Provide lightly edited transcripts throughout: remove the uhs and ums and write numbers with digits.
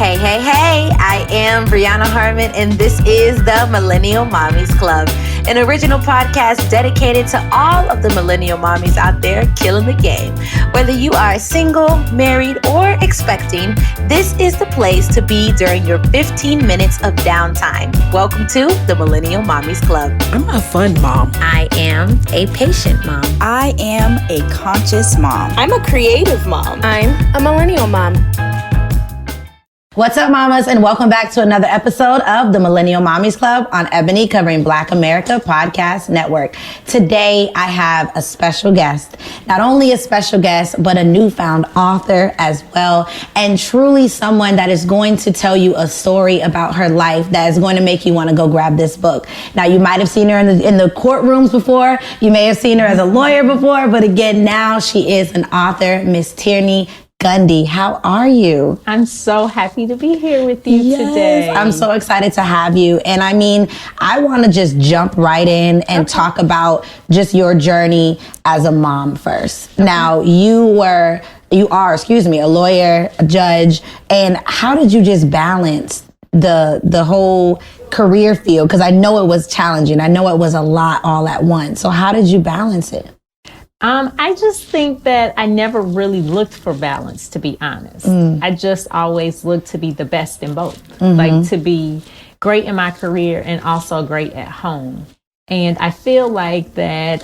Hey, hey, hey, I am Brianna Harmon, and this is the Millennial Mommies Club, an original podcast dedicated to all of the millennial mommies out there killing the game. Whether you are single, married, or expecting, this is the place to be during your 15 minutes of downtime. Welcome to the Millennial Mommies Club. I'm a fun mom. I am a patient mom. I am a conscious mom. I'm a creative mom. I'm a millennial mom. What's up, mamas, and welcome back to another episode of the Millennial Mommies Club on Ebony, covering Black America Podcast Network. Today, I have a special guest. Not only a special guest, but a newfound author as well, and truly someone that is going to tell you a story about her life that is going to make you want to go grab this book. Now, you might have seen her in the courtrooms before. You may have seen her as a lawyer before, but again, now she is an author, Miss Terrinee Gundy. How are you? I'm so happy to be here with you today. I'm so excited to have you. And I mean, I want to just jump right in and talk about just your journey as a mom first. Okay. Now, you are, a lawyer, a judge, and how did you just balance the whole career field? Because I know it was challenging. I know it was a lot all at once. So how did you balance it? I just think that I never really looked for balance, to be honest. I just always looked to be the best in both, like to be great in my career and also great at home. And I feel like that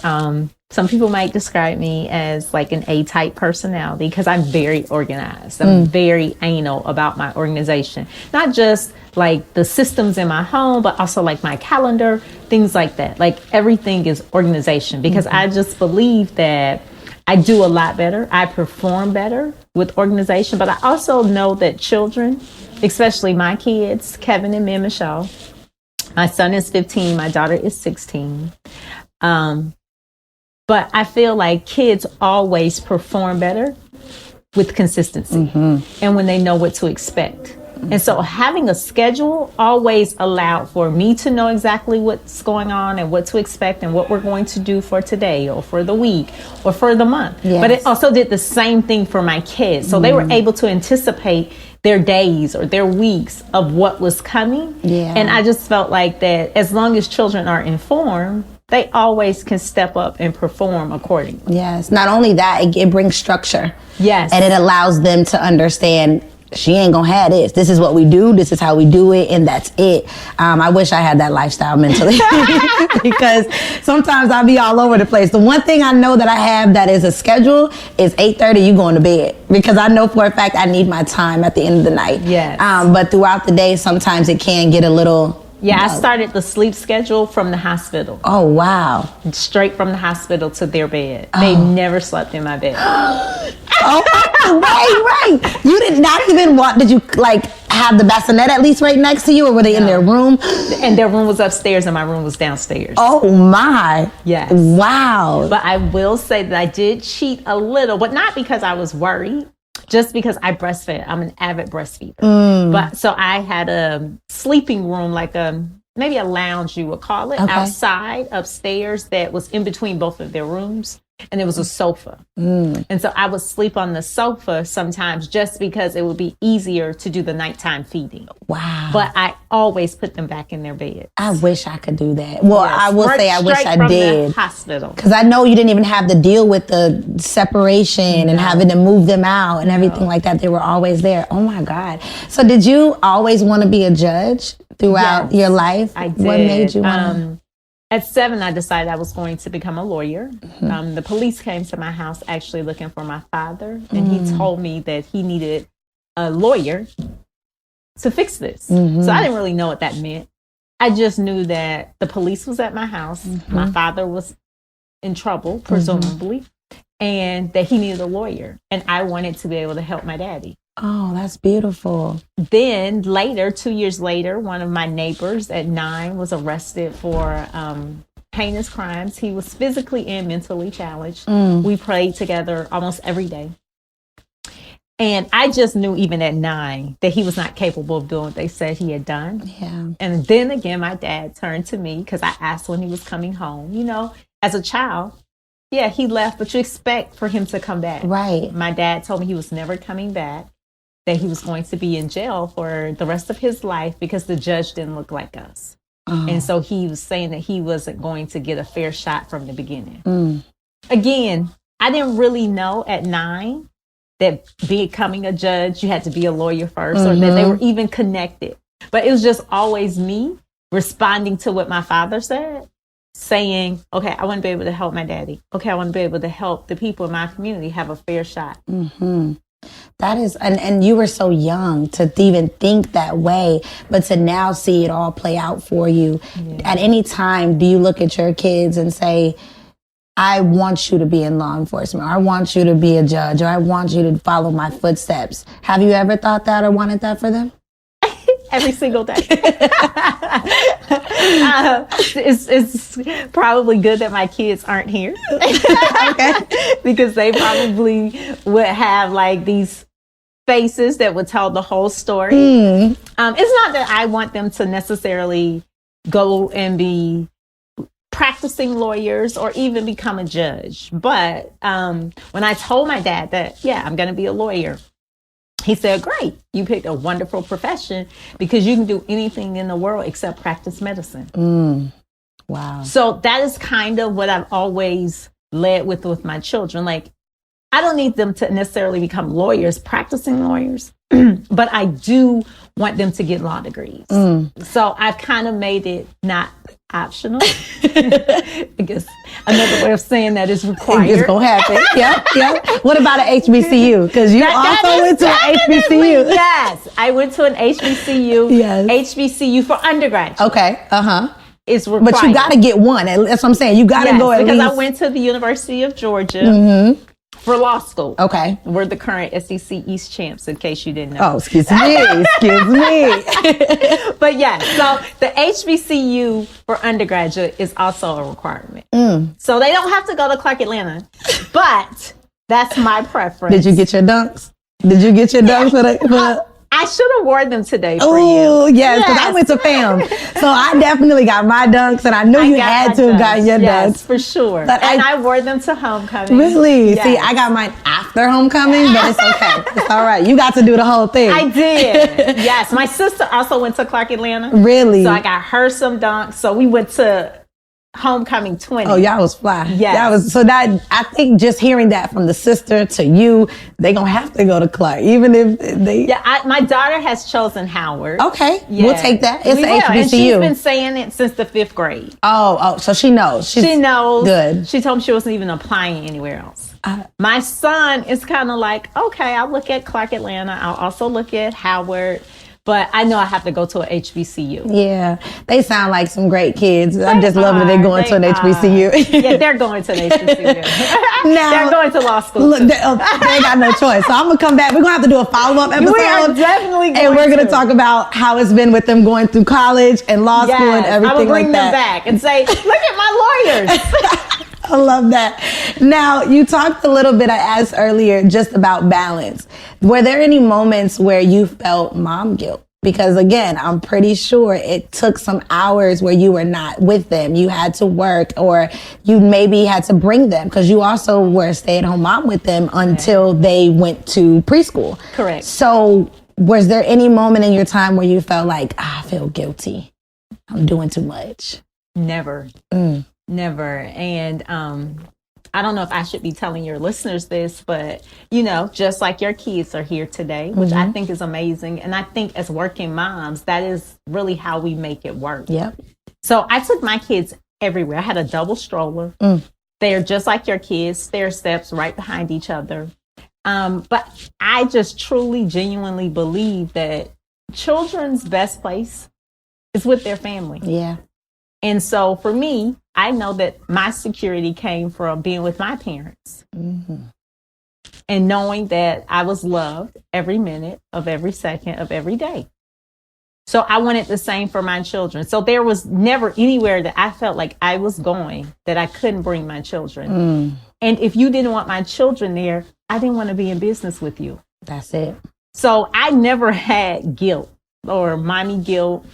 some people might describe me as like an A-type personality because I'm very organized. I'm very anal about my organization, not just like the systems in my home, but also like my calendar, things like that. Like everything is organization because I just believe that I do a lot better. I perform better with organization, but I also know that children, especially my kids, Kevin and Mia Michelle, my son is 15, my daughter is 16. But I feel like kids always perform better with consistency and when they know what to expect. And so having a schedule always allowed for me to know exactly what's going on and what to expect and what we're going to do for today or for the week or for the month. Yes. But it also did the same thing for my kids. So they were able to anticipate their days or their weeks of what was coming. Yeah. And I just felt like that as long as children are informed, they always can step up and perform accordingly. Yes. Not only that, it brings structure. Yes. And it allows them to understand she ain't gonna have this. This is what we do. This is how we do it. And that's it. I wish I had that lifestyle mentally because sometimes I'll be all over the place. The one thing I know that I have that is a schedule is 8:30, you going to bed because I know for a fact I need my time at the end of the night. Yes. But throughout the day, sometimes it can get a little... Yeah, I started the sleep schedule from the hospital. Oh, wow. Straight from the hospital to their bed. They never slept in my bed. Right. You did not even did you like have the bassinet at least right next to you or were they in their room? And their room was upstairs and my room was downstairs. Oh my. Yes. Wow. But I will say that I did cheat a little, but not because I was worried. Just because I breastfed. I'm an avid breastfeeder. But so I had a sleeping room, like maybe a lounge you would call it, outside upstairs that was in between both of their rooms. And it was a sofa. And so I would sleep on the sofa sometimes just because it would be easier to do the nighttime feeding. Wow. But I always put them back in their bed. I wish I could do that. Well, yes. I will say I wish I did. The hospital. Because I know you didn't even have to deal with the separation and having to move them out and everything like that. They were always there. Oh my God. So did you always want to be a judge throughout your life? I did. What made you want to? At 7, I decided I was going to become a lawyer. The police came to my house actually looking for my father, and he told me that he needed a lawyer to fix this. So I didn't really know what that meant. I just knew that the police was at my house. My father was in trouble, presumably, and that he needed a lawyer. And I wanted to be able to help my daddy. Oh, that's beautiful. Then later, 2 years later, one of my neighbors at 9 was arrested for heinous crimes. He was physically and mentally challenged. We prayed together almost every day. And I just knew even at 9 that he was not capable of doing what they said he had done. Yeah. And then again, my dad turned to me because I asked when he was coming home. You know, as a child, yeah, he left, but you expect for him to come back. Right. My dad told me he was never coming back. that he was going to be in jail for the rest of his life because the judge didn't look like us. And so he was saying that he wasn't going to get a fair shot from the beginning. Again, I didn't really know at 9 that becoming a judge, you had to be a lawyer first, or that they were even connected. But it was just always me responding to what my father said, saying, okay, I want to be able to help my daddy. Okay, I want to be able to help the people in my community have a fair shot. That is, and you were so young to even think that way, but to now see it all play out for you. At any time, do you look at your kids and say, I want you to be in law enforcement, or I want you to be a judge, or I want you to follow my footsteps? Have you ever thought that or wanted that for them? Every single day. It's probably good that my kids aren't here. Because they probably would have like these faces that would tell the whole story. It's not that I want them to necessarily go and be practicing lawyers or even become a judge. But when I told my dad that, I'm going to be a lawyer, he said, great, you picked a wonderful profession because you can do anything in the world except practice medicine. Wow. So that is kind of what I've always led with my children. Like, I don't need them to necessarily become lawyers, practicing lawyers, but I do want them to get law degrees. So I've kind of made it not optional. I guess another way of saying that is required. It's going to happen. Yep. What about an HBCU? Because you also went to an HBCU. Yes, I went to an HBCU. Yes. HBCU for undergraduate. Okay. It's required. But you got to get one. That's what I'm saying. You got to go at least. Because I went to the University of Georgia for law school. Okay. We're the current SEC East champs, in case you didn't know. Oh, excuse me. But so the HBCU for undergraduate is also a requirement. So they don't have to go to Clark Atlanta, but that's my preference. Did you get your dunks? For the I should have worn them today for you. Oh, yes, because I went to FAM. So I definitely got my dunks, and I knew you had to have gotten your dunks. Yes, for sure. But I wore them to homecoming. Really? Yes. See, I got mine after homecoming, but it's okay. It's all right. You got to do the whole thing. I did. Yes. My sister also went to Clark Atlanta. Really? So I got her some dunks. So we went to homecoming 20. Oh, y'all was fly. Yeah. So that, I think just hearing that from the sister to you, they gonna have to go to Clark, even if they. Yeah, my daughter has chosen Howard. Okay, we'll take that. It's an HBCU. And she's been saying it since the 5th grade. Oh, so she knows. She knows. Good. She told me she wasn't even applying anywhere else. My son is kind of like, okay, I'll look at Clark Atlanta. I'll also look at Howard. But I know I have to go to an HBCU. Yeah, they sound like some great kids. I just love that they're going to an HBCU. Yeah, they're going to an HBCU. Now, they're going to law school. Look, they ain't got no choice. So I'm going to come back. We're going to have to do a follow-up episode. We are definitely going And we're going to talk about how it's been with them going through college and law school and everything like that. I'm going to bring them back and say, look at my lawyers. I love that. Now, you talked a little bit, I asked earlier, just about balance. Were there any moments where you felt mom guilt? Because again, I'm pretty sure it took some hours where you were not with them. You had to work, or you maybe had to bring them, because you also were a stay-at-home mom with them until they went to preschool. Correct. So was there any moment in your time where you felt like, I feel guilty, I'm doing too much? Never. Never. And I don't know if I should be telling your listeners this, but, just like your kids are here today, which I think is amazing. And I think as working moms, that is really how we make it work. Yep. So I took my kids everywhere. I had a double stroller. They're just like your kids, stair steps right behind each other. But I just truly, genuinely believe that children's best place is with their family. Yeah. And so for me, I know that my security came from being with my parents and knowing that I was loved every minute of every second of every day. So I wanted the same for my children. So there was never anywhere that I felt like I was going that I couldn't bring my children. And if you didn't want my children there, I didn't want to be in business with you. That's it. So I never had guilt or mommy guilt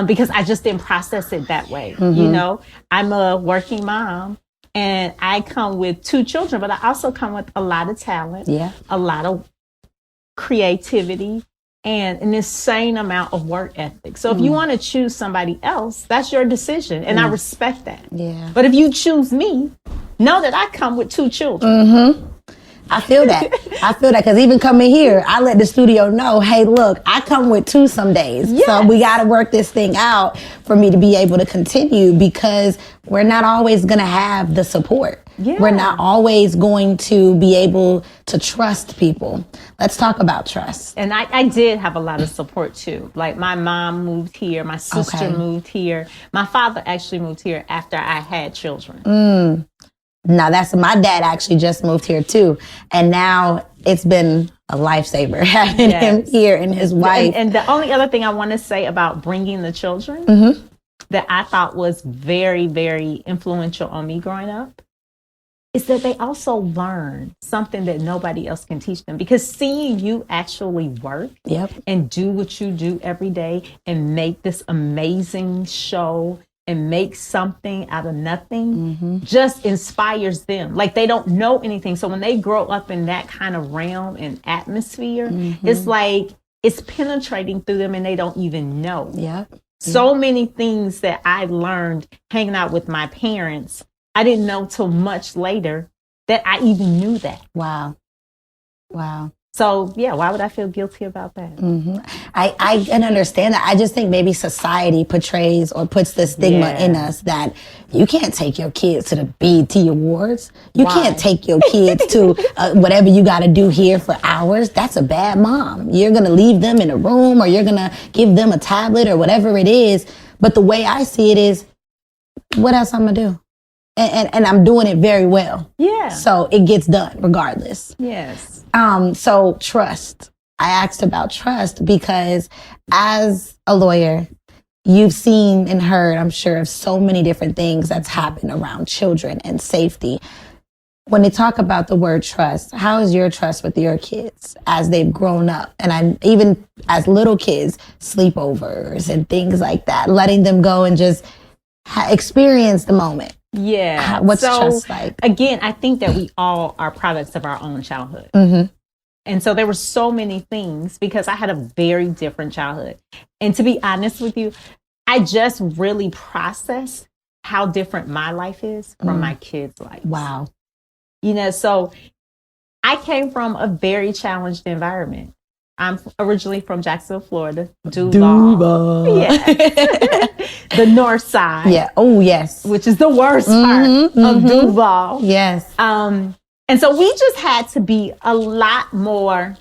because I just didn't process it that way. I'm a working mom and I come with 2 children, but I also come with a lot of talent, a lot of creativity, and an insane amount of work ethic. So if you want to choose somebody else, that's your decision. And I respect that. Yeah. But if you choose me, know that I come with 2 children. I feel that. Because even coming here, I let the studio know, hey, look, I come with 2 some days. Yes. So we got to work this thing out for me to be able to continue, because we're not always going to have the support. Yeah. We're not always going to be able to trust people. Let's talk about trust. And I did have a lot of support too. Like my mom moved here, my sister moved here. My father actually moved here after I had children. Now, that's my dad actually just moved here too. And now it's been a lifesaver having him here and his wife. And the only other thing I want to say about bringing the children that I thought was very, very influential on me growing up is that they also learn something that nobody else can teach them. Because seeing you actually work and do what you do every day and make this amazing show and make something out of nothing just inspires them. Like, they don't know anything. So when they grow up in that kind of realm and atmosphere, it's like it's penetrating through them and they don't even know. So many things that I learned hanging out with my parents, I didn't know till much later that I even knew that. Wow. So, yeah, why would I feel guilty about that? I can understand that. I just think maybe society portrays or puts the stigma in us that you can't take your kids to the BET Awards. You can't take your kids to whatever you got to do here for hours. That's a bad mom. You're going to leave them in a room, or you're going to give them a tablet or whatever it is. But the way I see it is, what else I'm going to do? And I'm doing it very well. Yeah. So it gets done regardless. Yes. So trust. I asked about trust because as a lawyer, you've seen and heard, I'm sure, of so many different things that's happened around children and safety. When they talk about the word trust, how is your trust with your kids as they've grown up? And even as little kids, sleepovers and things like that, letting them go and just experience the moment. Yeah. What's trust like? Again, I think that we all are products of our own childhood. And so there were so many things because I had a very different childhood. And to be honest with you, I just really processed how different my life is from my kids' life. Wow. You know, so I came from a very challenged environment. I'm originally from Jacksonville, Florida. Duval. Yeah. The north side. Yeah. Oh, yes. Which is the worst part of Duval. Yes. And so we just had to be a lot more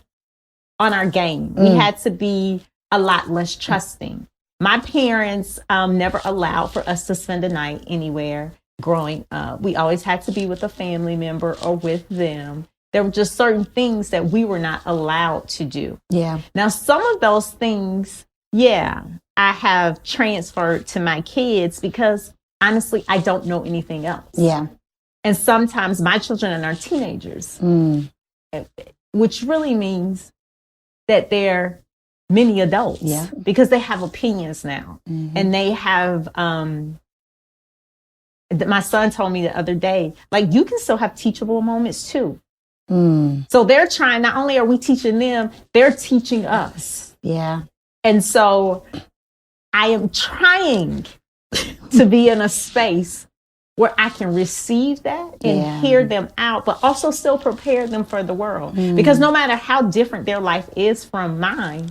on our game. We had to be a lot less trusting. My parents never allowed for us to spend a night anywhere growing up. We always had to be with a family member or with them. There were just certain things that we were not allowed to do. Yeah. Now, some of those things, I have transferred to my kids because honestly, I don't know anything else. Yeah. And sometimes my children are teenagers, which really means that they're mini adults because they have opinions now. And they have, my son told me the other day, like, you can still have teachable moments too. So they're trying, not only are we teaching them, they're teaching us. Yeah. And so I am trying to be in a space where I can receive that and hear them out, but also still prepare them for the world. Because no matter how different their life is from mine,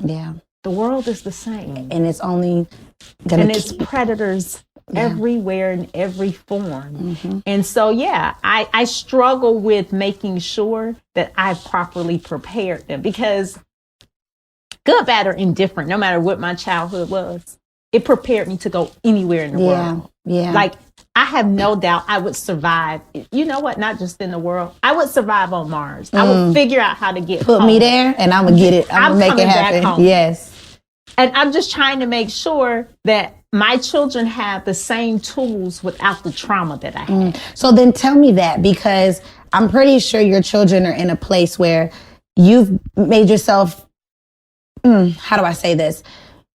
the world is the same. And it's only it's predators everywhere in every form. And so, I struggle with making sure that I properly prepared them because good, bad, or indifferent, no matter what my childhood was, it prepared me to go anywhere in the world. Yeah. Like, I have no doubt I would survive. You know what? Not just in the world. I would survive on Mars. I would figure out how to get Put home. me there and I'm going to get it. I'm going to make it happen. Back home. Yes. And I'm just trying to make sure that my children have the same tools without the trauma that I had. So then tell me that, because I'm pretty sure your children are in a place where you've made yourself, how do I say this?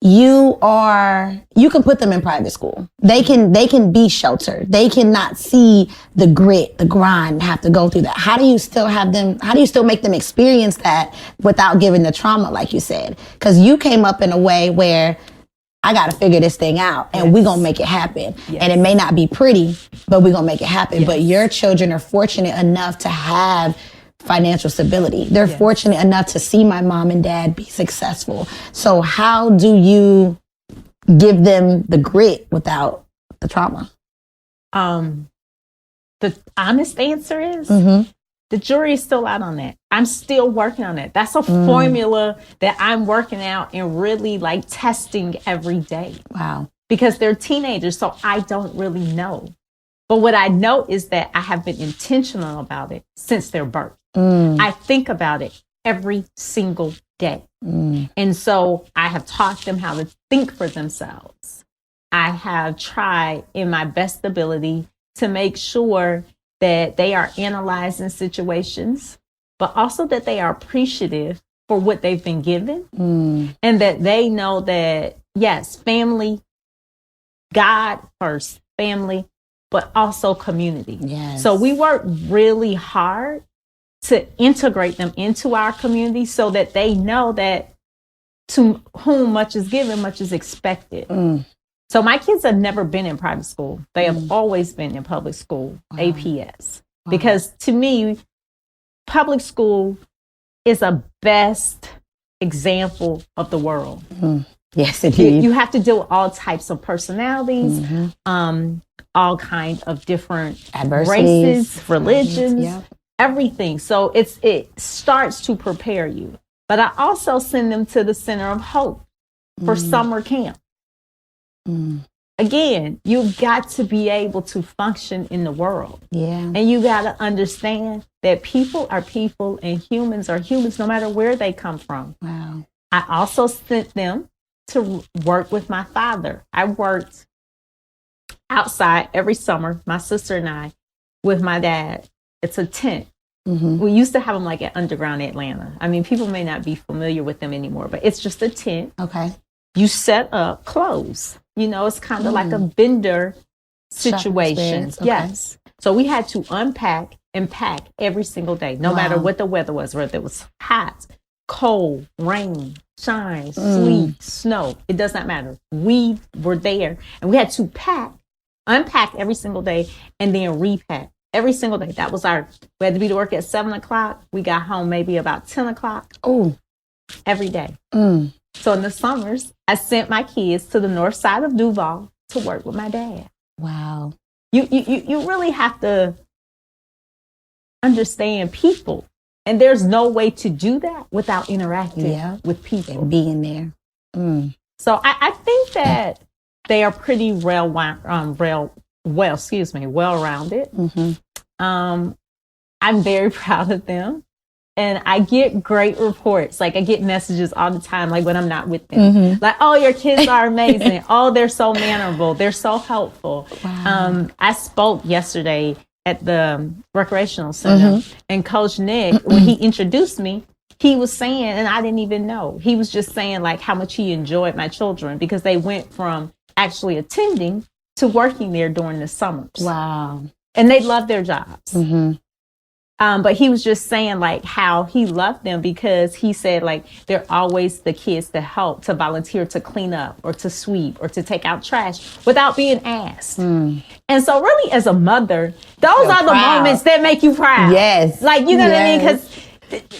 you can put them in private school. They can be sheltered. They cannot see the grit, the grind, have to go through that. How do you still make them experience that without giving the trauma, like you said? Because you came up in a way where I got to figure this thing out and we're going to make it happen. Yes. And it may not be pretty, but we're going to make it happen. Yes. But your children are fortunate enough to have financial stability. They're fortunate enough to see my mom and dad be successful. So how do you give them the grit without the trauma? The honest answer is the jury is still out on that. I'm still working on it. That's a formula that I'm working out and really like testing every day. Wow. Because they're teenagers, so I don't really know. But what I know is that I have been intentional about it since their birth. I think about it every single day. And so I have taught them how to think for themselves. I have tried in my best ability to make sure that they are analyzing situations, but also that they are appreciative for what they've been given and that they know that, yes, family, God first, family, but also community. Yes. So we work really hard to integrate them into our community so that they know that to whom much is given, much is expected. So my kids have never been in private school. They have always been in public school, APS. Because to me, public school is a best example of the world. Yes, indeed. You have to deal with all types of personalities, all kinds of different races, religions, everything. So it starts to prepare you. But I also send them to the Center of Hope for summer camp. Again, you've got to be able to function in the world. And you got to understand that people are people and humans are humans no matter where they come from. Wow. I also sent them to work with my father. I worked outside every summer, my sister and I, with my dad. It's a tent. We used to have them like at Underground Atlanta. I mean, people may not be familiar with them anymore, but it's just a tent. Okay. You set up clothes. You know, it's kind of like a vendor situation. Okay. Yes. So we had to unpack and pack every single day, no matter what the weather was, whether it was hot, cold, rain, shine, sleet, snow. It does not matter. We were there and we had to unpack every single day and then repack every single day. That was we had to be to work at 7:00. We got home maybe about 10:00. Oh, every day. So in the summers, I sent my kids to the north side of Duval to work with my dad. Wow. You really have to understand people. And there's no way to do that without interacting with people. And being there. So I think that they are pretty well-rounded. I'm very proud of them. And I get great reports. Like I get messages all the time, like when I'm not with them. Like, oh, your kids are amazing. Oh, they're so mannerable. They're so helpful. Wow. I spoke yesterday at the recreational center and Coach Nick, when he introduced me, he was saying, and I didn't even know, he was just saying like how much he enjoyed my children because they went from actually attending to working there during the summers. Wow. And they love their jobs. But he was just saying like how he loved them because he said like they're always the kids to help, to volunteer, to clean up or to sweep or to take out trash without being asked. And so really as a mother, those are the moments that make you proud. Yes. Like, you know what I mean? Because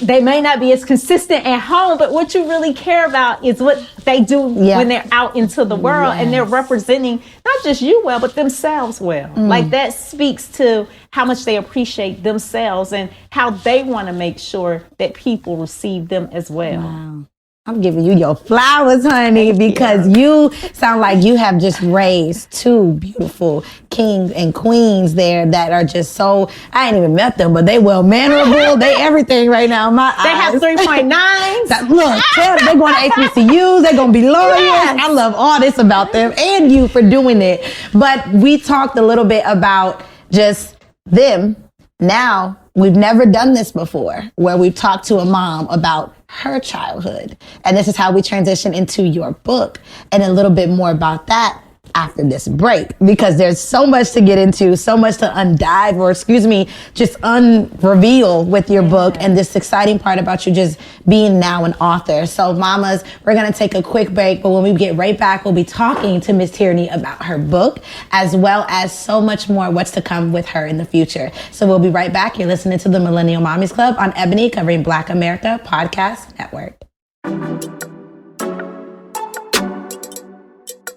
they may not be as consistent at home, but what you really care about is what they do when they're out into the world and they're representing not just you well, but themselves well. Like that speaks to how much they appreciate themselves and how they want to make sure that people receive them as well. Wow. I'm giving you your flowers, honey, because you sound like you have just raised two beautiful kings and queens there that are just so, I ain't even met them, but they well mannerable. They everything right now in my eyes. They have 3.9s. Look, they're going to HBCUs. They're going to be lawyers. Yes. I love all this about them and you for doing it. But we talked a little bit about just them. Now, we've never done this before where we've talked to a mom about her childhood. And this is how we transition into your book, and a little bit more about that after this break, because there's so much to get into, so much to undive, or just unreveal with your book, and this exciting part about you just being now an author. So mamas, we're going to take a quick break, but when we get right back, we'll be talking to Miss Terrinee about her book, as well as so much more what's to come with her in the future. So we'll be right back. You're listening to the Millennial Mommies Club on Ebony, covering Black America Podcast Network.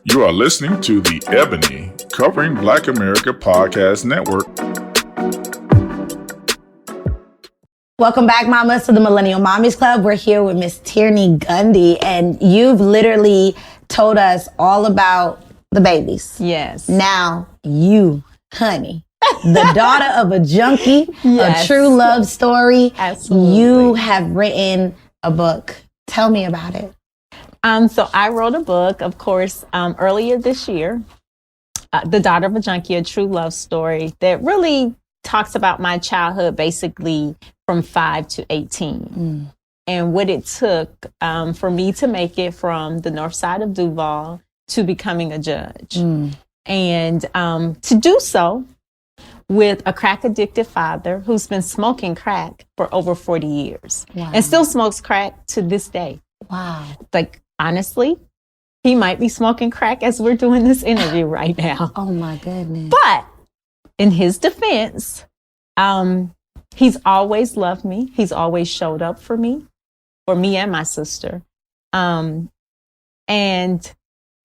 You are listening to the Ebony, covering Black America Podcast Network. Welcome back, mamas, to the Millennial Mommies Club. We're here with Miss Terrinee Gundy, and you've literally told us all about the babies. Yes. Now, you, honey, the daughter of a junkie, Yes. a true love story. Absolutely. You have written a book. Tell me about it. So I wrote a book, of course, earlier this year, The Daughter of a Junkie, a true love story that really talks about my childhood, basically from 5 to 18, and what it took for me to make it from the north side of Duval to becoming a judge. And to do so with a crack addicted father who's been smoking crack for over 40 years and still smokes crack to this day. Wow. Like, honestly, he might be smoking crack as we're doing this interview right now. Oh my goodness. But in his defense, he's always loved me. He's always showed up for me and my sister. And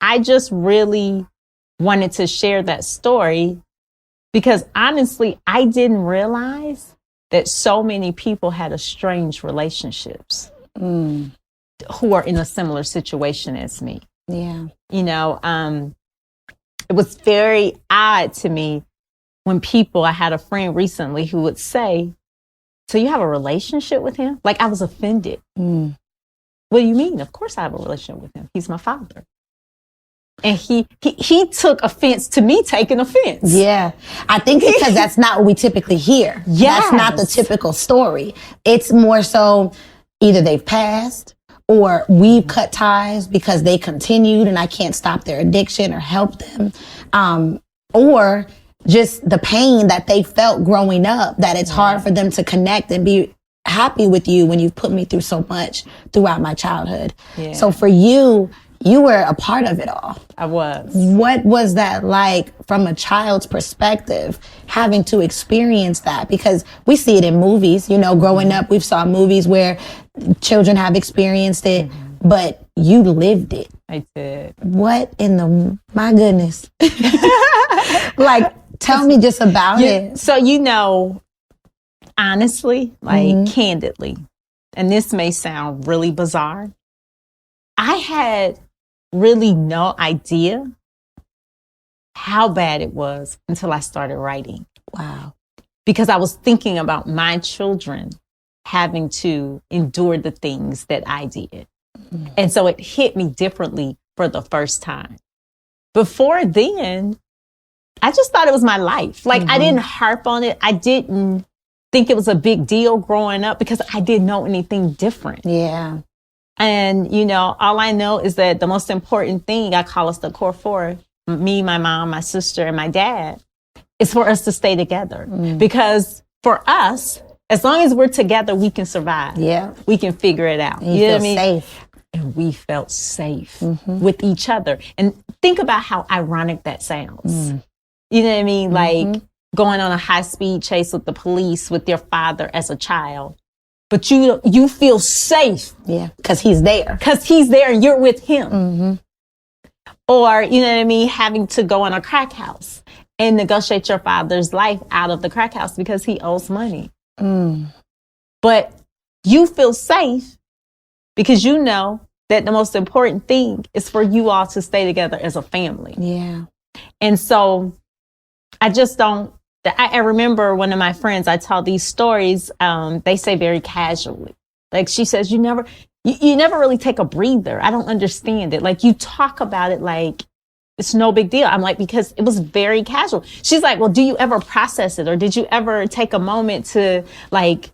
I just really wanted to share that story because honestly, I didn't realize that so many people had estranged relationships. Who are in a similar situation as me. Yeah. You know, it was very odd to me when I had a friend recently who would say, so you have a relationship with him? Like, I was offended. What do you mean? Of course I have a relationship with him. He's my father. And he took offense to me taking offense. Yeah. I think because that's not what we typically hear. Yes. That's not the typical story. It's more so either they've passed, or we've cut ties because they continued and I can't stop their addiction or help them. Or just the pain that they felt growing up, that it's hard for them to connect and be happy with you when you've put me through so much throughout my childhood. Yeah. So for you, you were a part of it all. I was. What was that like from a child's perspective, having to experience that? Because we see it in movies, growing up, we've saw movies where children have experienced it, but you lived it. I did. What in my goodness? Like, tell me just about it. So, honestly, candidly, and this may sound really bizarre, I had really no idea how bad it was until I started writing. Wow. Because I was thinking about my children having to endure the things that I did. And so it hit me differently for the first time. Before then, I just thought it was my life. Like, I didn't harp on it. I didn't think it was a big deal growing up because I didn't know anything different. Yeah. And, all I know is that the most important thing, I call us the core four, me, my mom, my sister, and my dad, is for us to stay together. Because for us, as long as we're together, we can survive. Yeah. We can figure it out. You feel safe. And we felt safe with each other. And think about how ironic that sounds. You know what I mean? Like going on a high-speed chase with the police with your father as a child. But you feel safe. Yeah, because he's there. Because he's there and you're with him. Or, you know what I mean, having to go in a crack house and negotiate your father's life out of the crack house because he owes money. But you feel safe because you know that the most important thing is for you all to stay together as a family. Yeah. And so I remember one of my friends, I tell these stories, they say very casually. Like she says, you never really take a breather. I don't understand it. Like you talk about it like it's no big deal. I'm like, because it was very casual. She's like, well, do you ever process it? Or did you ever take a moment to like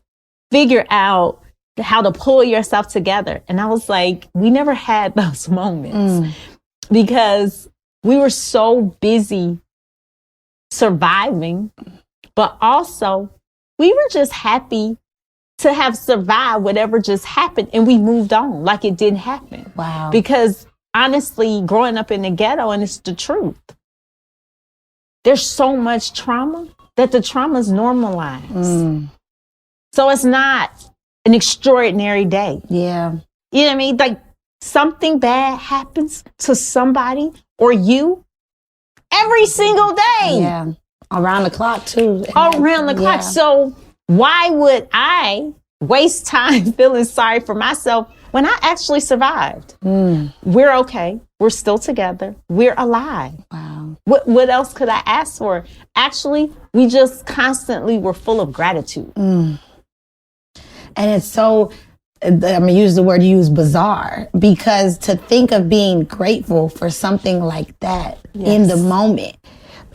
figure out how to pull yourself together. And I was like, we never had those moments because we were so busy surviving, but also we were just happy to have survived whatever just happened, and we moved on like it didn't happen. Wow. Because honestly, growing up in the ghetto, and it's the truth, there's so much trauma that the trauma is normalized. So it's not an extraordinary day. Yeah. You know what I mean? Like something bad happens to somebody or you every single day. Yeah. Around the clock too. Around the clock. So why would I waste time feeling sorry for myself when I actually survived? We're okay. We're still together. We're alive. Wow. What else could I ask for? Actually, we just constantly were full of gratitude. And it's so, I'm going to use the word bizarre, because to think of being grateful for something like that in the moment,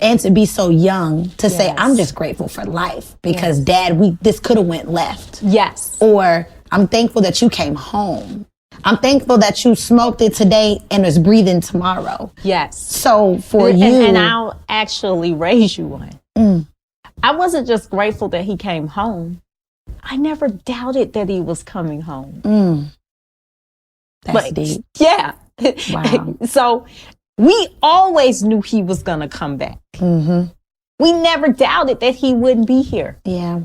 and to be so young to say, I'm just grateful for life because Dad, this could have went left. Yes. Or I'm thankful that you came home. I'm thankful that you smoked it today and is breathing tomorrow. Yes. So for you. And I'll actually raise you one. I wasn't just grateful that he came home. I never doubted that he was coming home. That's deep. Yeah. Wow. So we always knew he was going to come back. We never doubted that he wouldn't be here. Yeah.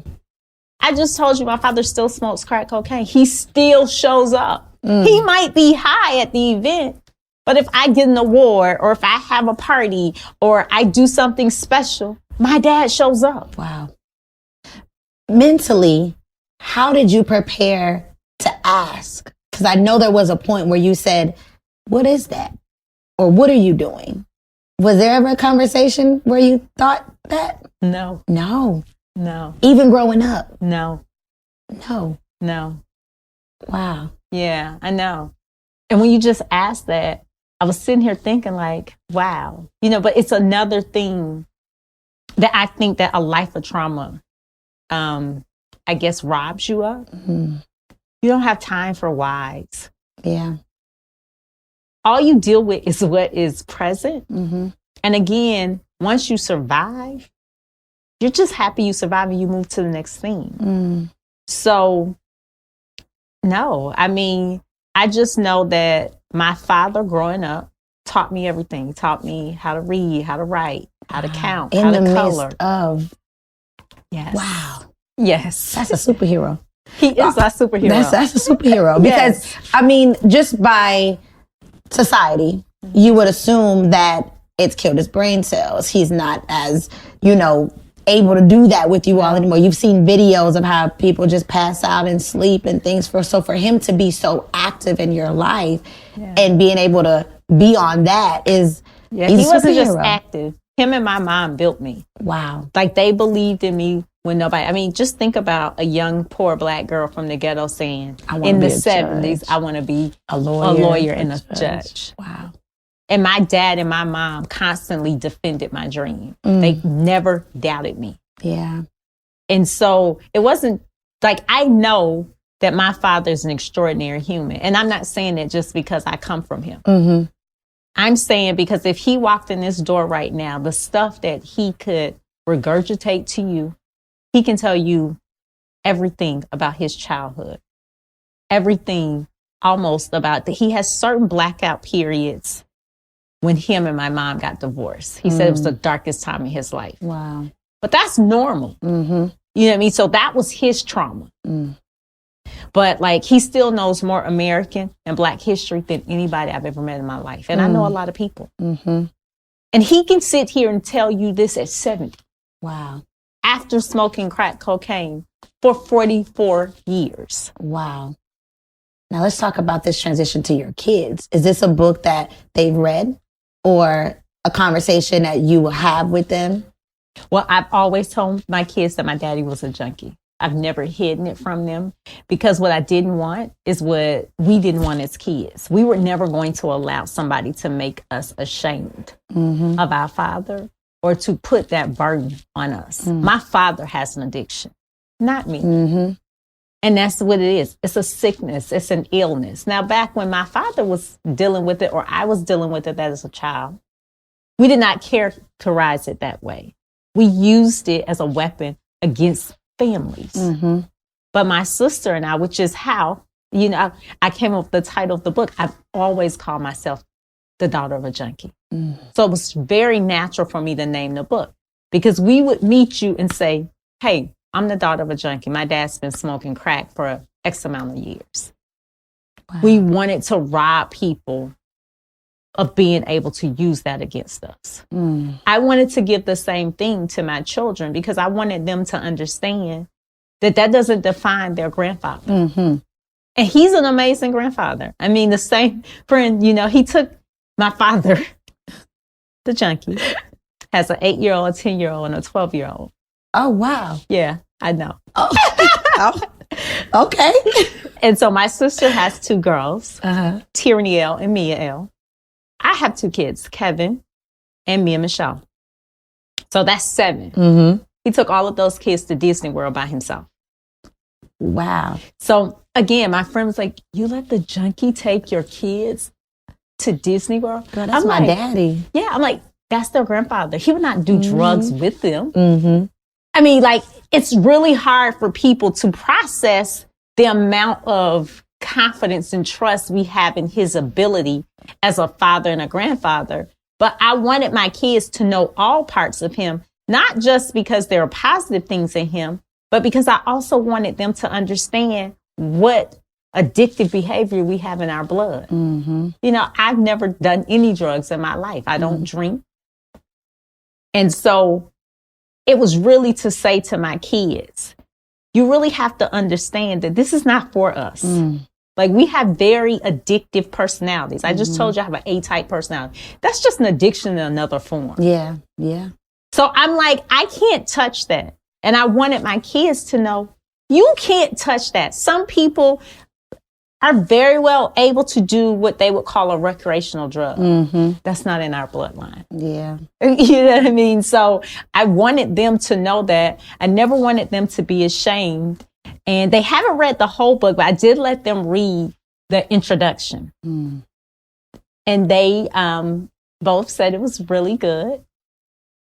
I just told you my father still smokes crack cocaine. He still shows up. He might be high at the event, but if I get an award or if I have a party or I do something special, my dad shows up. Wow. Mentally, how did you prepare to ask? Because I know there was a point where you said, what is that? Or what are you doing? Was there ever a conversation where you thought that? No. No. No. Even growing up? No. No. No. Wow. Yeah, I know. And when you just asked that, I was sitting here thinking like, wow, but it's another thing that I think that a life of trauma, I guess, robs you of. You don't have time for whys. Yeah. All you deal with is what is present. And again, once you survive, you're just happy you survive and you move to the next thing. So, no, I mean, I just know that my father growing up taught me everything. Taught me how to read, how to write, how to count, how to color. Midst of. Yes. Wow. Yes. That's a superhero. He is our superhero. That's a superhero. Because, I mean, just by society, you would assume that it's killed his brain cells. He's not as, able to do that with you all anymore. You've seen videos of how people just pass out and sleep and things. So for him to be so active in your life and being able to be on that is, he wasn't just active. Him and my mom built me. Wow. Like they believed in me when nobody, I mean, just think about a young, poor black girl from the ghetto saying in the 70s, I want to be a lawyer and a judge. Wow. And my dad and my mom constantly defended my dream. They never doubted me. Yeah. And so it wasn't like, I know that my father is an extraordinary human. And I'm not saying that just because I come from him. I'm saying because if he walked in this door right now, the stuff that he could regurgitate to you, he can tell you everything about his childhood, everything almost about that. He has certain blackout periods when him and my mom got divorced. He said it was the darkest time in his life. Wow. But that's normal. You know what I mean? So that was his trauma. But like, he still knows more American and Black history than anybody I've ever met in my life. And I know a lot of people. And he can sit here and tell you this at 70. Wow. After smoking crack cocaine for 44 years. Wow. Now let's talk about this transition to your kids. Is this a book that they've read or a conversation that you will have with them? Well, I've always told my kids that my daddy was a junkie. I've never hidden it from them because what I didn't want is what we didn't want as kids. We were never going to allow somebody to make us ashamed of our father or to put that burden on us. My father has an addiction, not me. And that's what it is. It's a sickness. It's an illness. Now, back when my father was dealing with it, or I was dealing with it as a child, we did not characterize it that way. We used it as a weapon against families. Mm-hmm. But my sister and I, which is how, I came up with the title of the book. I've always called myself the daughter of a junkie. So it was very natural for me to name the book, because we would meet you and say, hey, I'm the daughter of a junkie. My dad's been smoking crack for X amount of years. Wow. We wanted to rob people of being able to use that against us. I wanted to give the same thing to my children, because I wanted them to understand that doesn't define their grandfather. Mm-hmm. And he's an amazing grandfather. I mean, the same friend, he took my father, the junkie, has an 8-year-old, a 10-year-old, and a 12-year-old. Oh, wow. Yeah, I know. Oh, okay. And so my sister has 2 girls, Uh-huh. Terrinee L and Mia L. I have 2 kids, Kevin and Mia Michelle. So that's 7. Mm-hmm. He took all of those kids to Disney World by himself. Wow. So again, my friend was like, you let the junkie take your kids to Disney World? Girl, that's I'm my like, daddy. Yeah, I'm like, that's their grandfather. He would not do drugs with them. Mm-hmm. I mean, like, it's really hard for people to process the amount of confidence and trust we have in his ability as a father and a grandfather. But I wanted my kids to know all parts of him, not just because there are positive things in him, but because I also wanted them to understand what addictive behavior we have in our blood. Mm-hmm. I've never done any drugs in my life. I don't drink. And so it was really to say to my kids, you really have to understand that this is not for us. Like, we have very addictive personalities. I just told you I have an A-type personality. That's just an addiction in another form. Yeah, yeah. So I'm like, I can't touch that. And I wanted my kids to know, you can't touch that. Some people are very well able to do what they would call a recreational drug. Mm-hmm. That's not in our bloodline. Yeah. You know what I mean? So I wanted them to know that. I never wanted them to be ashamed. And they haven't read the whole book, but I did let them read the introduction. And they both said it was really good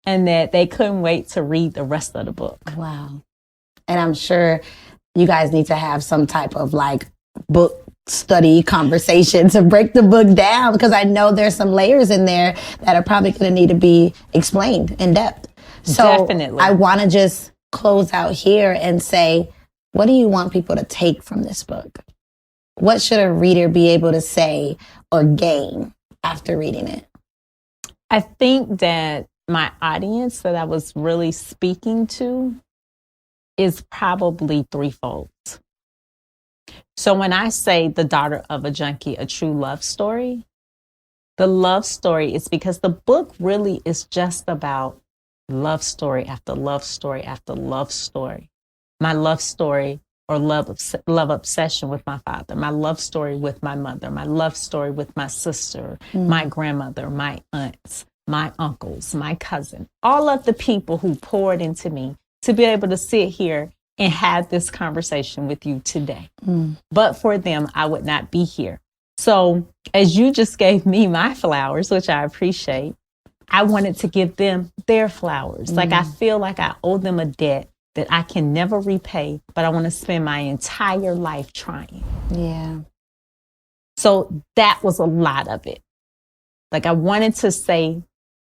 and that they couldn't wait to read the rest of the book. Wow. And I'm sure you guys need to have some type of like book study conversation to break the book down, because I know there's some layers in there that are probably going to need to be explained in depth. So Definitely. I want to just close out here and say, what do you want people to take from this book? What should a reader be able to say or gain after reading it? I think that my audience that I was really speaking to is probably threefold. So when I say The Daughter of a Junkie, a true love story, the love story is because the book really is just about love story after love story after love story. My love story or love obsession with my father, my love story with my mother, my love story with my sister, my grandmother, my aunts, my uncles, my cousin, all of the people who poured into me to be able to sit here and have this conversation with you today. But for them, I would not be here. So as you just gave me my flowers, which I appreciate, I wanted to give them their flowers. Like, I feel like I owe them a debt that I can never repay, but I want to spend my entire life trying. Yeah. So that was a lot of it. Like, I wanted to say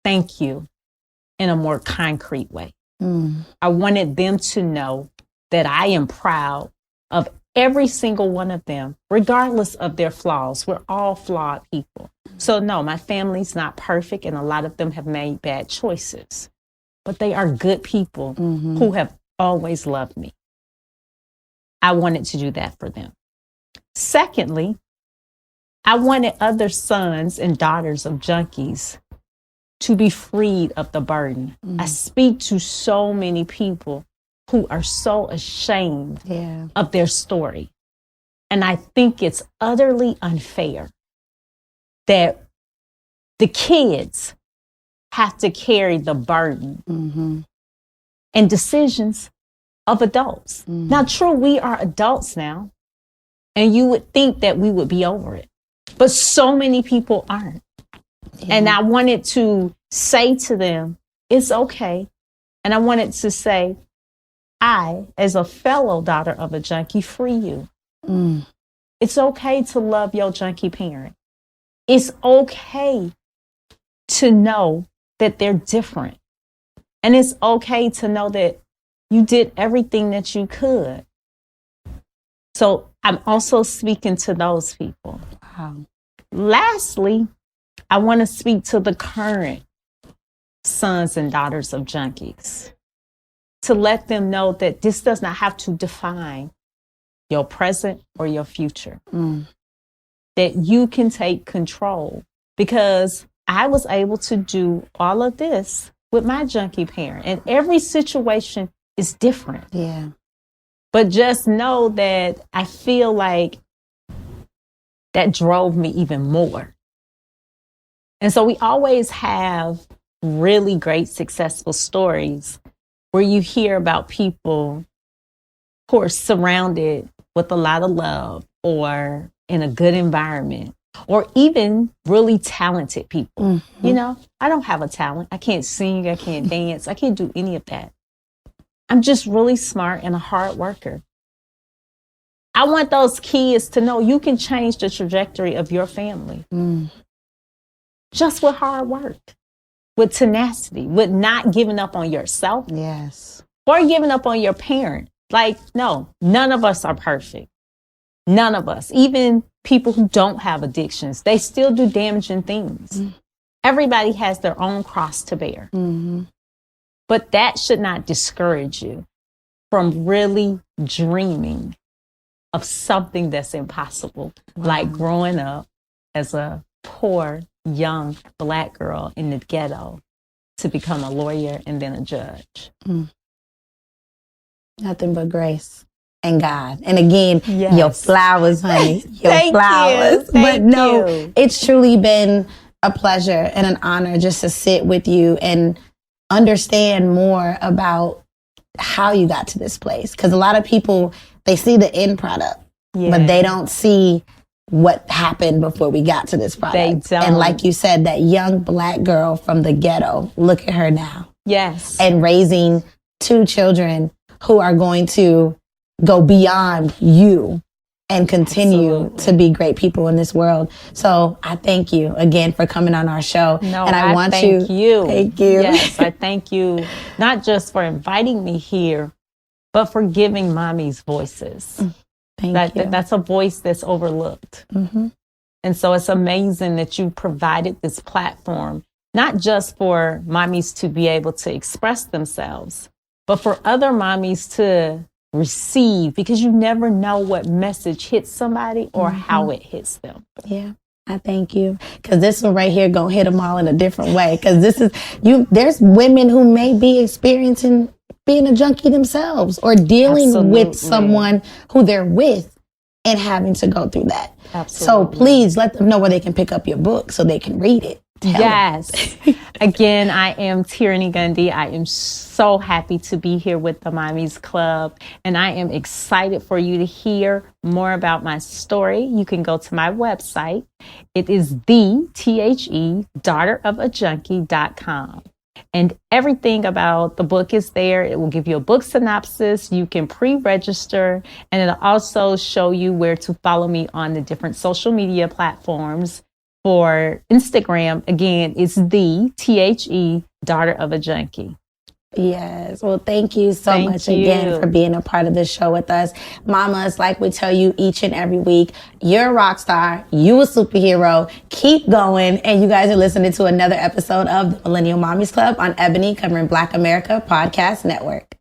thank you in a more concrete way. I wanted them to know that I am proud of every single one of them, regardless of their flaws. We're all flawed people. So no, my family's not perfect, and a lot of them have made bad choices, but they are good people who have always loved me. I wanted to do that for them. Secondly, I wanted other sons and daughters of junkies to be freed of the burden. I speak to so many people who are so ashamed of their story. And I think it's utterly unfair that the kids have to carry the burden and decisions of adults. Now, true, we are adults now, and you would think that we would be over it, but so many people aren't. And I wanted to say to them, it's okay. And I wanted to say, I, as a fellow daughter of a junkie, free you. It's okay to love your junkie parent. It's okay to know that they're different. And it's okay to know that you did everything that you could. So I'm also speaking to those people. Wow. Lastly, I want to speak to the current sons and daughters of junkies, to let them know that this does not have to define your present or your future, that you can take control, because I was able to do all of this with my junkie parent, and every situation is different. Yeah. But just know that I feel like that drove me even more. And so we always have really great, successful stories where you hear about people who are surrounded with a lot of love or in a good environment, or even really talented people. You know, I don't have a talent. I can't sing. I can't dance. I can't do any of that. I'm just really smart and a hard worker. I want those kids to know you can change the trajectory of your family. Just with hard work, with tenacity, with not giving up on yourself. Yes. Or giving up on your parent. Like, no, none of us are perfect. None of us. Even people who don't have addictions, they still do damaging things. Everybody has their own cross to bear. But that should not discourage you from really dreaming of something that's impossible, like growing up as a poor, young Black girl in the ghetto to become a lawyer and then a judge. Nothing but grace and God. And again, Yes. your flowers, honey. Your Thank flowers. you. Thank But no, you. it's truly been a pleasure and an honor just to sit with you and understand more about how you got to this place. Because a lot of people, they see the end product, but they don't see what happened before we got to this product. They don't. And like you said, that young Black girl from the ghetto, look at her now. Yes. And raising 2 children who are going to go beyond you and continue Absolutely. to be great people in this world. So I thank you again for coming on our show. No, and I want thank you. Thank you. Yes, I thank you, not just for inviting me here, but for giving mommies voices. Thank you. That's a voice that's overlooked. And so it's amazing that you provided this platform, not just for mommies to be able to express themselves, but for other mommies to receive, because you never know what message hits somebody or how it hits them. Yeah, I thank you. Because this one right here gonna hit them all in a different way. Because this is there's women who may be experiencing being a junkie themselves or dealing Absolutely. with someone who they're with and having to go through that. Absolutely. So please let them know where they can pick up your book so they can read it. Tell them. Yes. Again, I am Terrinee Gundy. I am so happy to be here with the Mommies Club, and I am excited for you to hear more about my story. You can go to my website. It is daughterofajunkie.com. And everything about the book is there. It will give you a book synopsis. You can pre-register, and it'll also show you where to follow me on the different social media platforms. For Instagram, again, it's Daughter of a Junkie. Yes. Well, thank you so Thank much again you. for being a part of this show with us. Mamas, like we tell you each and every week, you're a rock star. You a superhero. Keep going. And you guys are listening to another episode of the Millennial Mommies Club on Ebony, covering Black America Podcast Network.